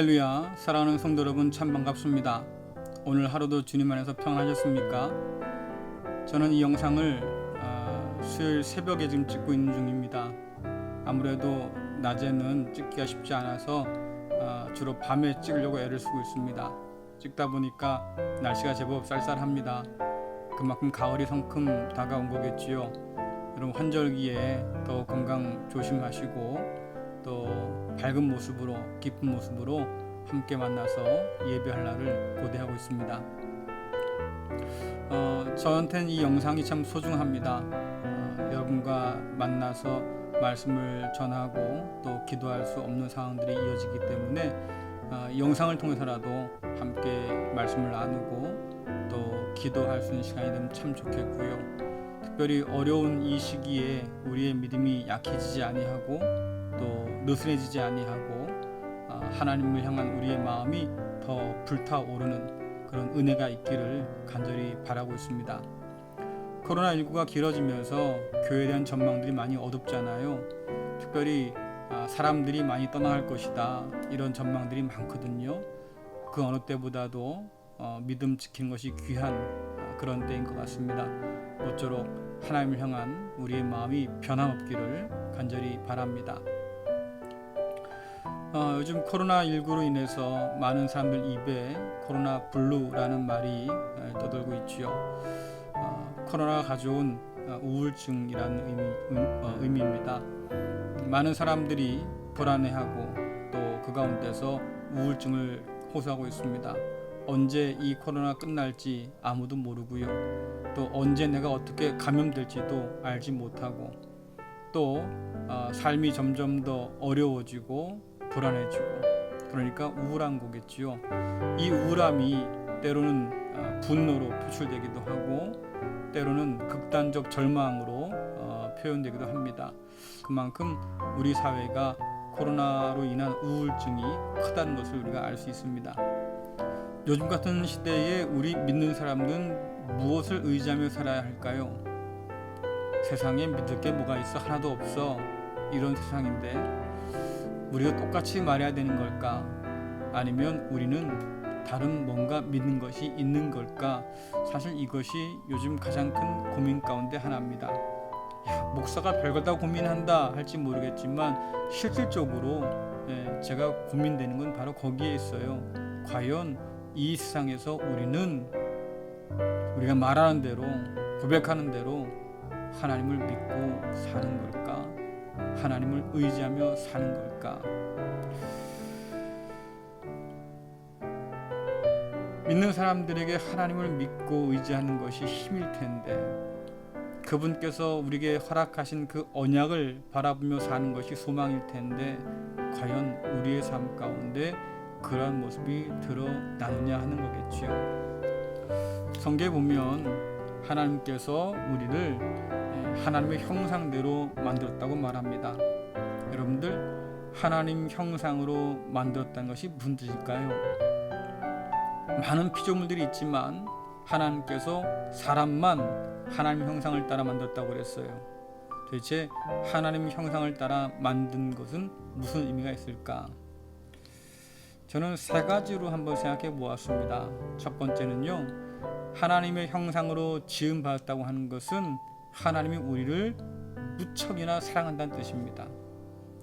할렐루야, 사랑하는 성도 여러분, 참 반갑습니다. 오늘 하루도 주님 안에서 평안하셨습니까? 저는 이 영상을 수요일 새벽에 지금 찍고 있는 중입니다. 아무래도 낮에는 찍기가 쉽지 않아서 주로 밤에 찍으려고 애를 쓰고 있습니다. 찍다 보니까 날씨가 제법 쌀쌀합니다. 그만큼 가을이 성큼 다가온 거겠지요. 여러분, 환절기에 더 건강 조심하시고 또 밝은 모습으로, 기쁜 모습으로 함께 만나서 예배할 날을 고대하고 있습니다. 저한테는 이 영상이 참 소중합니다. 여러분과 만나서 말씀을 전하고 또 기도할 수 없는 상황들이 이어지기 때문에 이 영상을 통해서라도 함께 말씀을 나누고 또 기도할 수 있는 시간이 되면 참 좋겠고요. 특별히 어려운 이 시기에 우리의 믿음이 약해지지 아니하고 또 느슨해지지 아니하고 하나님을 향한 우리의 마음이 더 불타오르는 그런 은혜가 있기를 간절히 바라고 있습니다. 코로나19가 길어지면서 교회에 대한 전망들이 많이 어둡잖아요. 특별히 사람들이 많이 떠나갈 것이다, 이런 전망들이 많거든요. 그 어느 때보다도 믿음 지키는 것이 귀한 그런 때인 것 같습니다. 모쪼록 하나님을 향한 우리의 마음이 변함없기를 간절히 바랍니다. 요즘 코로나19로 인해서 많은 사람들 입에 코로나 블루라는 말이 떠돌고 있지요. 코로나가 가져온 우울증이라는 의미입니다. 많은 사람들이 불안해하고 또 그 가운데서 우울증을 호소하고 있습니다. 언제 이 코로나 끝날지 아무도 모르고요. 또 언제 내가 어떻게 감염될지도 알지 못하고 또 삶이 점점 더 어려워지고 불안해지고, 그러니까 우울한 거겠지요. 이 우울함이 때로는 분노로 표출되기도 하고 때로는 극단적 절망으로 표현되기도 합니다. 그만큼 우리 사회가 코로나로 인한 우울증이 크다는 것을 우리가 알 수 있습니다. 요즘 같은 시대에 우리 믿는 사람들은 무엇을 의지하며 살아야 할까요? 세상에 믿을 게 뭐가 있어? 하나도 없어. 이런 세상인데 우리가 똑같이 말해야 되는 걸까? 아니면 우리는 다른 뭔가 믿는 것이 있는 걸까? 사실 이것이 요즘 가장 큰 고민 가운데 하나입니다. 목사가 별걸 다 고민한다 할지 모르겠지만 실질적으로 제가 고민되는 건 바로 거기에 있어요. 과연 이 세상에서 우리가 말하는 대로, 고백하는 대로 하나님을 믿고 사는 걸까? 하나님을 의지하며 사는 걸까? 믿는 사람들에게 하나님을 믿고 의지하는 것이 힘일 텐데, 그분께서 우리에게 허락하신 그 언약을 바라보며 사는 것이 소망일 텐데, 과연 우리의 삶 가운데 그러한 모습이 드러나느냐 하는 거겠지요. 성경에 보면 하나님께서 우리를 하나님의 형상대로 만들었다고 말합니다. 여러분들, 하나님 형상으로 만들었다는 것이 무슨 뜻일까요? 많은 피조물들이 있지만 하나님께서 사람만 하나님 형상을 따라 만들었다고 그랬어요. 도대체 하나님 형상을 따라 만든 것은 무슨 의미가 있을까? 저는 세 가지로 한번 생각해 보았습니다. 첫 번째는요, 하나님의 형상으로 지음 받았다고 하는 것은 하나님이 우리를 무척이나 사랑한다는 뜻입니다.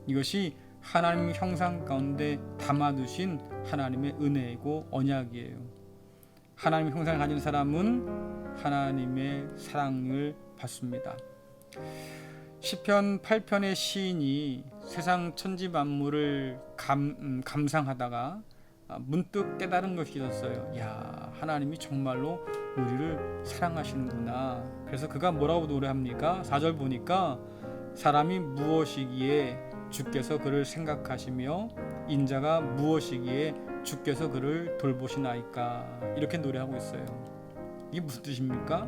이것이 하나님 형상 가운데 담아두신 하나님의 은혜이고 언약이에요. 하나님의 형상을 가진 사람은 하나님의 사랑을 받습니다. 시편 8편의 시인이 세상 천지 만물을 감상하다가 문득 깨달은 것이 있었어요. 하나님이 정말로 우리를 사랑하시는구나. 그래서 그가 뭐라고 노래합니까? 4절 보니까 사람이 무엇이기에 주께서 그를 생각하시며 인자가 무엇이기에 주께서 그를 돌보시나이까. 이렇게 노래하고 있어요. 이게 무슨 뜻입니까?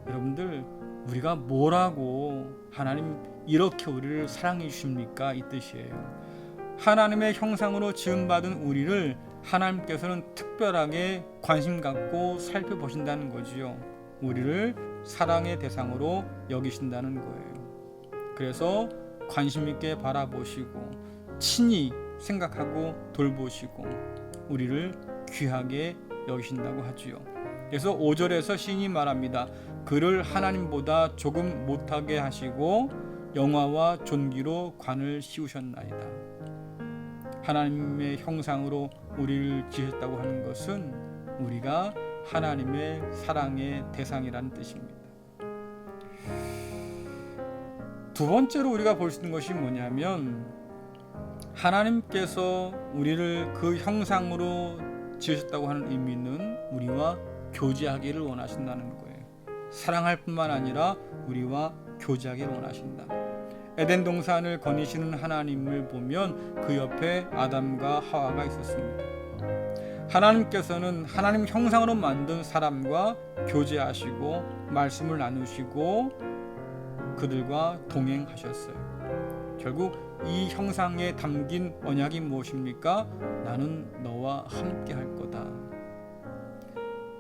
여러분들, 우리가 뭐라고 하나님 이렇게 우리를 사랑해 주십니까? 이 뜻이에요. 하나님의 형상으로 지음받은 우리를 하나님께서는 특별하게 관심 갖고 살펴보신다는 거지요. 우리를 사랑의 대상으로 여기신다는 거예요. 그래서 관심 있게 바라보시고 친히 생각하고 돌보시고 우리를 귀하게 여기신다고 하지요. 그래서 5절에서 시인이 말합니다. 그를 하나님보다 조금 못하게 하시고 영화와 존귀로 관을 씌우셨나이다. 하나님의 형상으로 우리를 지으셨다고 하는 것은 우리가 하나님의 사랑의 대상이라는 뜻입니다. 두 번째로 우리가 볼 수 있는 것이 뭐냐면 하나님께서 우리를 그 형상으로 지으셨다고 하는 의미는 우리와 교제하기를 원하신다는 거예요. 사랑할 뿐만 아니라 우리와 교제하기를 원하신다. 에덴 동산을 거니시는 하나님을 보면 그 옆에 아담과 하와가 있었습니다. 하나님께서는 하나님 형상으로 만든 사람과 교제하시고 말씀을 나누시고 그들과 동행하셨어요. 결국 이 형상에 담긴 언약이 무엇입니까? 나는 너와 함께 할 거다.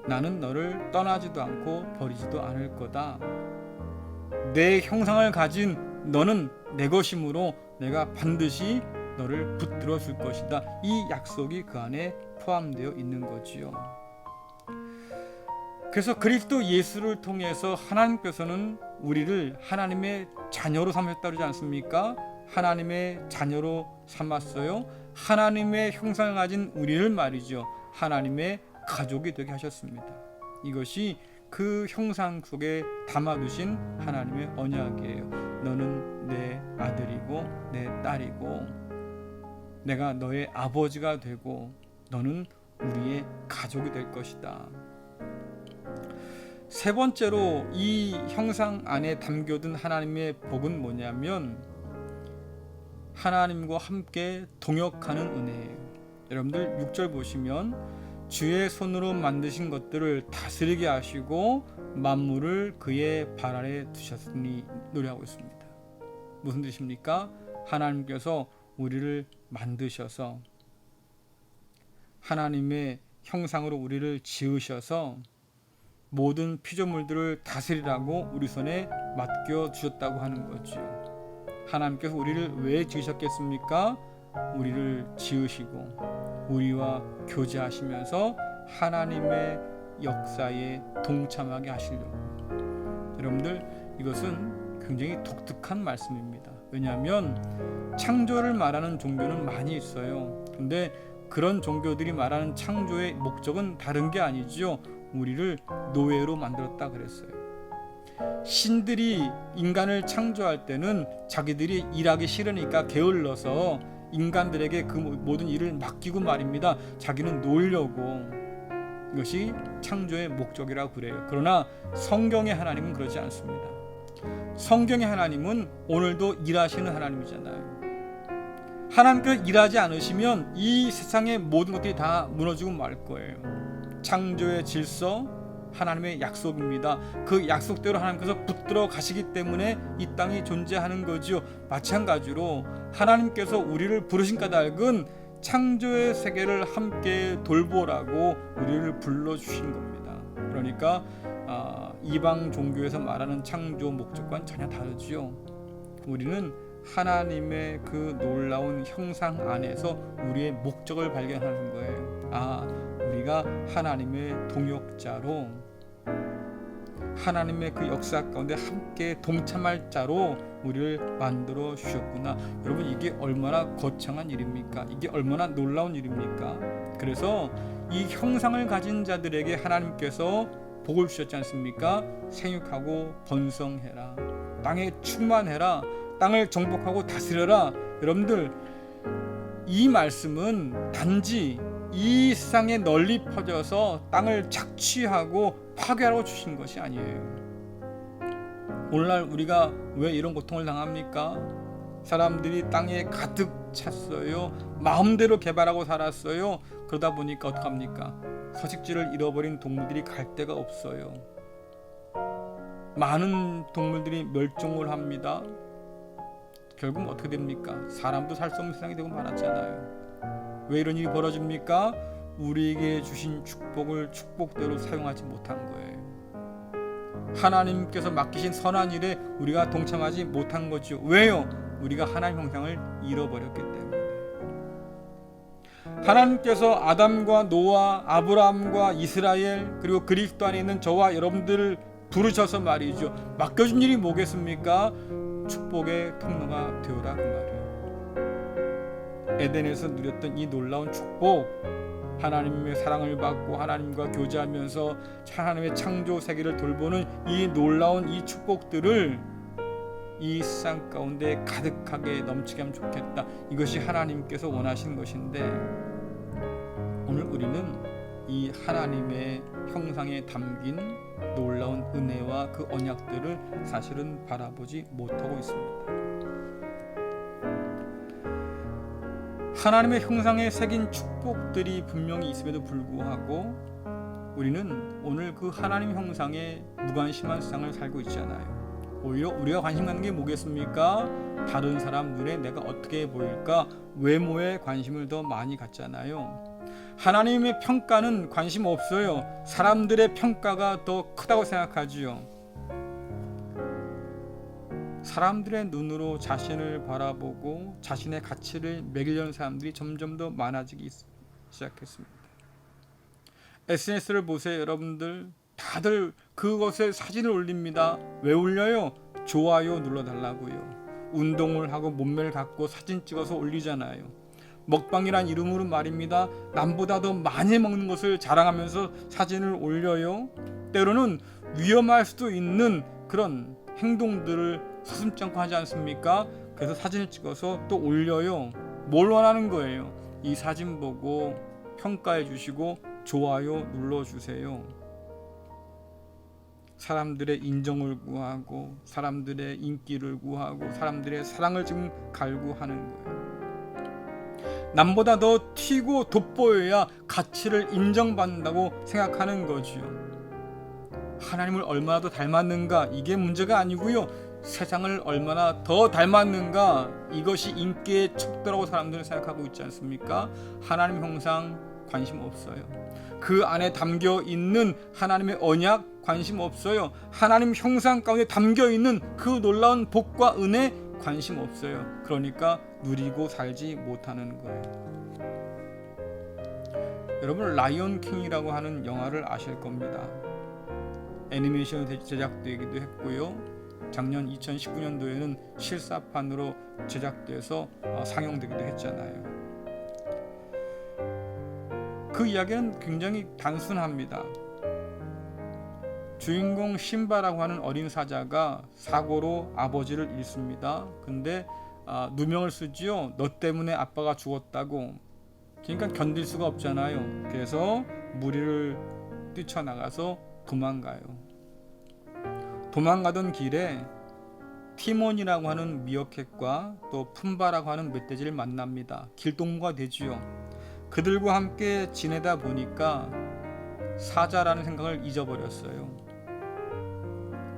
나는 너를 떠나지도 않고 버리지도 않을 거다. 내 형상을 가진 너는 내 것이므로 내가 반드시 너를 붙들어 줄 것이다. 이 약속이 그 안에 포함되어 있는 거지요. 그래서 그리스도 예수를 통해서 하나님께서는 우리를 하나님의 자녀로 삼으셨다고 그러지 않습니까? 하나님의 자녀로 삼았어요. 하나님의 형상을 가진 우리를 말이죠. 하나님의 가족이 되게 하셨습니다. 이것이 그 형상 속에 담아두신 하나님의 언약이에요. 너는 내 아들이고 내 딸이고 내가 너의 아버지가 되고 너는 우리의 가족이 될 것이다. 세 번째로 이 형상 안에 담겨둔 하나님의 복은 뭐냐면 하나님과 함께 동역하는 은혜예요. 여러분들 6절 보시면 주의 손으로 만드신 것들을 다스리게 하시고 만물을 그의 발 아래 두셨으니 노래하고 있습니다. 무슨 뜻입니까? 하나님께서 우리를 만드셔서 하나님의 형상으로 우리를 지으셔서 모든 피조물들을 다스리라고 우리 손에 맡겨 주셨다고 하는 거죠. 하나님께서 우리를 왜 지으셨겠습니까? 우리를 지으시고 우리와 교제하시면서 하나님의 역사에 동참하게 하시려고. 여러분들 이것은 굉장히 독특한 말씀입니다. 왜냐하면 창조를 말하는 종교는 많이 있어요. 근데 그런 종교들이 말하는 창조의 목적은 다른 게 아니죠. 우리를 노예로 만들었다 그랬어요. 신들이 인간을 창조할 때는 자기들이 일하기 싫으니까 게을러서 인간들에게 그 모든 일을 맡기고 말입니다. 자기는 놀려고. 이것이 창조의 목적이라고 그래요. 그러나 성경의 하나님은 그렇지 않습니다. 성경의 하나님은 오늘도 일하시는 하나님이잖아요. 하나님께서 일하지 않으시면 이 세상의 모든 것들이 다 무너지고 말 거예요. 창조의 질서, 하나님의 약속입니다. 그 약속대로 하나님께서 붙들어 가시기 때문에 이 땅이 존재하는 거지요. 마찬가지로 하나님께서 우리를 부르신 까닭은 창조의 세계를 함께 돌보라고 우리를 불러주신 겁니다. 그러니까 이방 종교에서 말하는 창조 목적과는 전혀 다르지요. 우리는 하나님의 그 놀라운 형상 안에서 우리의 목적을 발견하는 거예요. 우리가 하나님의 동역자로 하나님의 그 역사 가운데 함께 동참할 자로 우리를 만들어 주셨구나. 여러분 이게 얼마나 거창한 일입니까? 이게 얼마나 놀라운 일입니까? 그래서 이 형상을 가진 자들에게 하나님께서 복을 주셨지 않습니까? 생육하고 번성해라. 땅에 충만해라. 땅을 정복하고 다스려라. 여러분들 이 말씀은 단지 이 세상에 널리 퍼져서 땅을 착취하고 파괴하라고 주신 것이 아니에요. 오늘날 우리가 왜 이런 고통을 당합니까? 사람들이 땅에 가득 찼어요. 마음대로 개발하고 살았어요. 그러다 보니까 어떡합니까? 서식지를 잃어버린 동물들이 갈 데가 없어요. 많은 동물들이 멸종을 합니다. 결국 어떻게 됩니까? 사람도 살 수 없는 세상이 되고 말았잖아요. 왜 이런 일이 벌어집니까? 우리에게 주신 축복을 축복대로 사용하지 못한 거예요. 하나님께서 맡기신 선한 일에 우리가 동참하지 못한 거죠. 왜요? 우리가 하나님 형상을 잃어버렸기 때문에. 하나님께서 아담과 노아, 아브라함과 이스라엘 그리고 그리스도 안에 있는 저와 여러분들을 부르셔서 말이죠. 맡겨준 일이 뭐겠습니까? 축복의 통로가 되어라 그 말이에요. 에덴에서 누렸던 이 놀라운 축복, 하나님의 사랑을 받고 하나님과 교제하면서 하나님의 창조 세계를 돌보는 이 놀라운 이 축복들을 이 세상 가운데 가득하게 넘치게 하면 좋겠다. 이것이 하나님께서 원하시는 것인데 오늘 우리는 이 하나님의 형상에 담긴 놀라운 은혜와 그 언약들을 사실은 바라보지 못하고 있습니다. 하나님의 형상에 새긴 축복들이 분명히 있음에도 불구하고 우리는 오늘 그 하나님 형상에 무관심한 세상을 살고 있잖아요. 오히려 우리가 관심 갖는 게 뭐겠습니까? 다른 사람 눈에 내가 어떻게 보일까? 외모에 관심을 더 많이 갖잖아요. 하나님의 평가는 관심 없어요. 사람들의 평가가 더 크다고 생각하지요. 사람들의 눈으로 자신을 바라보고 자신의 가치를 매기려는 사람들이 점점 더 많아지기 시작했습니다. SNS를 보세요. 여러분들 다들 그것에 사진을 올립니다. 왜 올려요? 좋아요 눌러달라고요. 운동을 하고 몸매를 갖고 사진 찍어서 올리잖아요. 먹방이란 이름으로 말입니다. 남보다 더 많이 먹는 것을 자랑하면서 사진을 올려요. 때로는 위험할 수도 있는 그런 행동들을 서슴지 않고 하지 않습니까? 그래서 사진을 찍어서 또 올려요. 뭘 원하는 거예요? 이 사진 보고 평가해 주시고 좋아요 눌러주세요. 사람들의 인정을 구하고 사람들의 인기를 구하고 사람들의 사랑을 지금 갈구하는 거예요. 남보다 더 튀고 돋보여야 가치를 인정받는다고 생각하는 거지요. 하나님을 얼마나 더 닮았는가 이게 문제가 아니고요. 세상을 얼마나 더 닮았는가 이것이 인기의 척도라고 사람들은 생각하고 있지 않습니까? 하나님 형상 관심 없어요. 그 안에 담겨 있는 하나님의 언약 관심 없어요. 하나님 형상 가운데 담겨 있는 그 놀라운 복과 은혜 관심 없어요. 그러니까 누리고 살지 못하는 거예요. 여러분 라이온 킹이라고 하는 영화를 아실 겁니다. 애니메이션 제작되기도 했고요. 작년 2019년도에는 실사판으로 제작돼서 상영되기도 했잖아요. 그 이야기는 굉장히 단순합니다. 주인공 신바라고 하는 어린 사자가 사고로 아버지를 잃습니다. 근데 누명을 쓰지요. 너 때문에 아빠가 죽었다고. 그러니까 견딜 수가 없잖아요. 그래서 무리를 뛰쳐나가서 도망가요. 도망가던 길에 티몬이라고 하는 미어캣과 또 푼바라고 하는 멧돼지를 만납니다. 길동무가 되지요. 그들과 함께 지내다 보니까 사자라는 생각을 잊어버렸어요.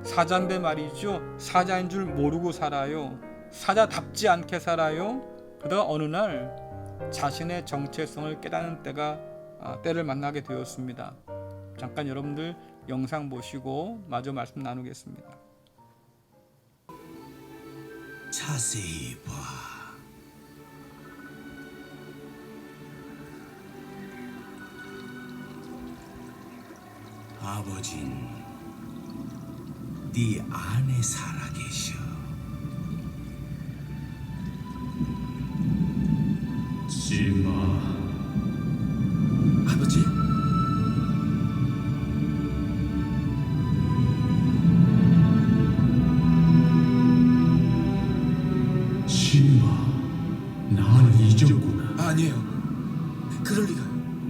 사자인데 말이죠. 사자인 줄 모르고 살아요. 사자답지 않게 살아요. 그러다가 어느 날 자신의 정체성을 깨닫는 때를 만나게 되었습니다. 잠깐 여러분들 영상 보시고 마저 말씀 나누겠습니다. 자세히 봐. 아버진 네 안에 살아계셔. 심마. 아버지? 심마, 날 잊었구나. 아니에요. 그럴 리가.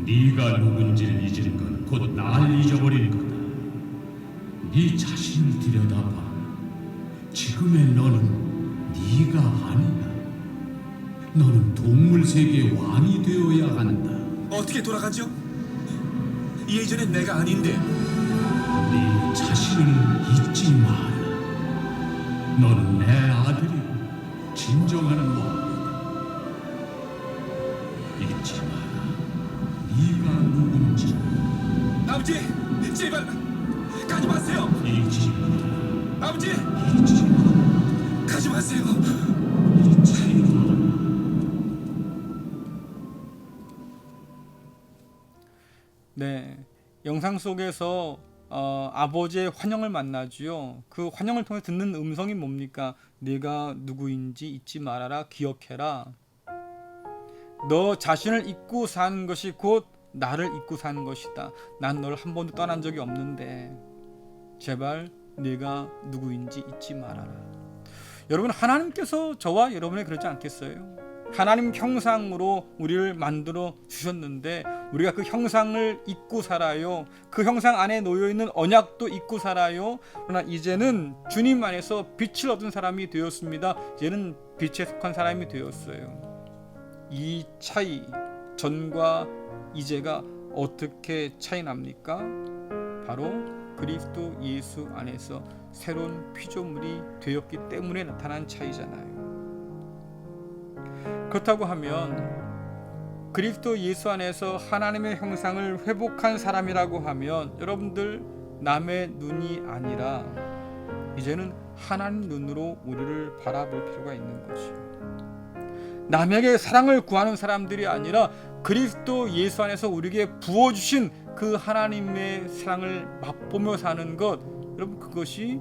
네가 누군지를 잊은 건 곧 날 잊어버린 거다. 네 자신을 들여다봐. 지금의 너는 네가 아니야. 너는 동물 세계의 왕이 되어야 한다. 어떻게 돌아가죠? 예전엔 내가 아닌데. 네 자신을 잊지 마라. 너는 내 아들이고 진정한 왕이다. 잊지 마라. 네가 누군지. 아버지, 제발 가지 마세요. 잊지 마라. 아버지, 잊지 마라. 가지 마세요. 잊지 마라. 영상 속에서 아버지의 환영을 만나지요. 그 환영을 통해 듣는 음성이 뭡니까? 네가 누구인지 잊지 말아라. 기억해라. 너 자신을 잊고 사는 것이 곧 나를 잊고 사는 것이다. 난 너를 한 번도 떠난 적이 없는데 제발 네가 누구인지 잊지 말아라. 여러분, 하나님께서 저와 여러분에 그러지 않겠어요? 하나님 형상으로 우리를 만들어 주셨는데 우리가 그 형상을 잊고 살아요. 그 형상 안에 놓여있는 언약도 잊고 살아요. 그러나 이제는 주님 안에서 빛을 얻은 사람이 되었습니다. 이제는 빛에 속한 사람이 되었어요. 이 차이, 전과 이제가 어떻게 차이 납니까? 바로 그리스도 예수 안에서 새로운 피조물이 되었기 때문에 나타난 차이잖아요. 그렇다고 하면 그리스도 예수 안에서 하나님의 형상을 회복한 사람이라고 하면 여러분들, 남의 눈이 아니라 이제는 하나님 눈으로 우리를 바라볼 필요가 있는 거죠. 남에게 사랑을 구하는 사람들이 아니라 그리스도 예수 안에서 우리에게 부어주신 그 하나님의 사랑을 맛보며 사는 것, 여러분, 그것이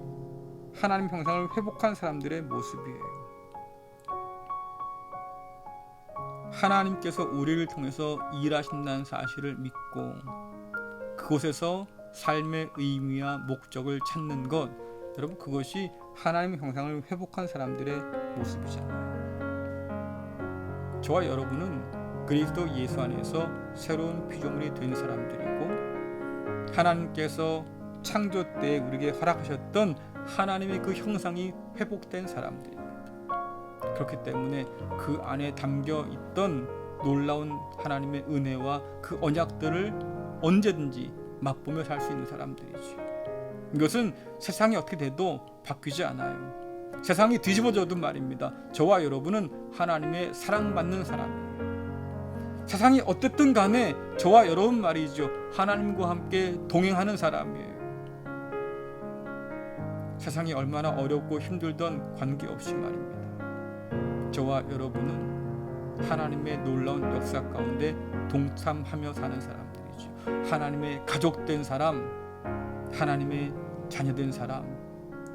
하나님 형상을 회복한 사람들의 모습이에요. 하나님께서 우리를 통해서 일하신다는 사실을 믿고 그곳에서 삶의 의미와 목적을 찾는 것, 여러분, 그것이 하나님의 형상을 회복한 사람들의 모습이잖아요. 저와 여러분은 그리스도 예수 안에서 새로운 피조물이 된 사람들이고 하나님께서 창조 때에 우리에게 허락하셨던 하나님의 그 형상이 회복된 사람들입니다. 그렇기 때문에 그 안에 담겨 있던 놀라운 하나님의 은혜와 그 언약들을 언제든지 맛보며 살 수 있는 사람들이죠. 이것은 세상이 어떻게 돼도 바뀌지 않아요. 세상이 뒤집어져도 말입니다. 저와 여러분은 하나님의 사랑받는 사람이에요. 세상이 어땠든 간에 저와 여러분 말이죠, 하나님과 함께 동행하는 사람이에요. 세상이 얼마나 어렵고 힘들던 관계없이 말입니다. 저와 여러분은 하나님의 놀라운 역사 가운데 동참하며 사는 사람들이죠. 하나님의 가족된 사람, 하나님의 자녀된 사람,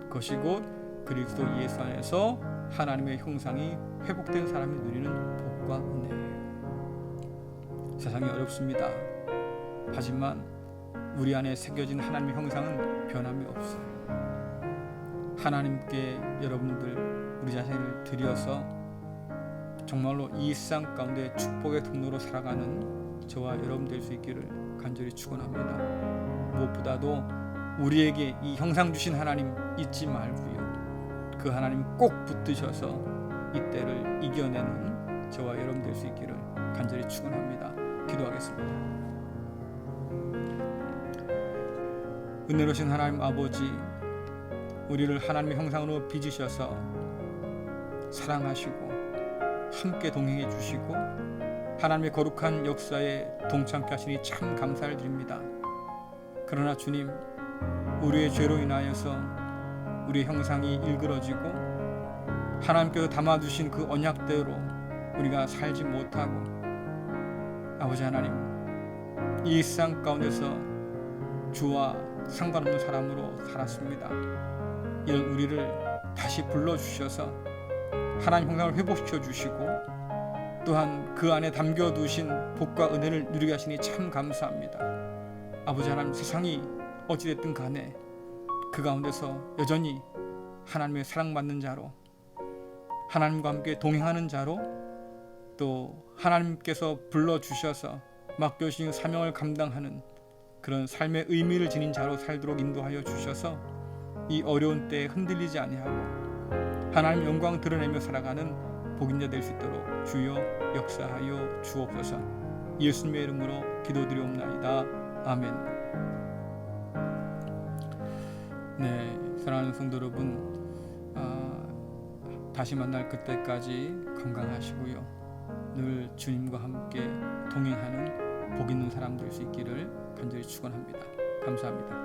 그것이 곧 그리스도 예수 안에서 하나님의 형상이 회복된 사람이 누리는 복과 은혜예요. 세상이 어렵습니다. 하지만 우리 안에 새겨진 하나님의 형상은 변함이 없어요. 하나님께 여러분들 우리 자신을 드려서 정말로 이 세상 가운데 축복의 통로로 살아가는 저와 여러분 될 수 있기를 간절히 축원합니다. 무엇보다도 우리에게 이 형상 주신 하나님 잊지 말고요, 그 하나님 꼭 붙드셔서 이 때를 이겨내는 저와 여러분 될 수 있기를 간절히 축원합니다. 기도하겠습니다. 은혜로우신 하나님 아버지, 우리를 하나님의 형상으로 빚으셔서 사랑하시고 함께 동행해 주시고 하나님의 거룩한 역사에 동참케 하시니 참 감사를 드립니다. 그러나 주님, 우리의 죄로 인하여서 우리의 형상이 일그러지고 하나님께서 담아두신 그 언약대로 우리가 살지 못하고 아버지 하나님, 이 세상 가운데서 주와 상관없는 사람으로 살았습니다. 이런 우리를 다시 불러주셔서 하나님 형상을 회복시켜 주시고 또한 그 안에 담겨두신 복과 은혜를 누리게 하시니 참 감사합니다. 아버지 하나님, 세상이 어찌됐든 간에 그 가운데서 여전히 하나님의 사랑받는 자로, 하나님과 함께 동행하는 자로, 또 하나님께서 불러주셔서 맡겨주신 사명을 감당하는 그런 삶의 의미를 지닌 자로 살도록 인도하여 주셔서 이 어려운 때에 흔들리지 아니하고 하나님 영광 드러내며 살아가는 복인자 될 수 있도록 주여 역사하여 주옵소서. 예수님의 이름으로 기도드리옵나이다. 아멘. 네, 사랑하는 성도 여러분, 다시 만날 그때까지 건강하시고요, 늘 주님과 함께 동행하는 복 있는 사람 될 수 있기를 간절히 축원합니다. 감사합니다.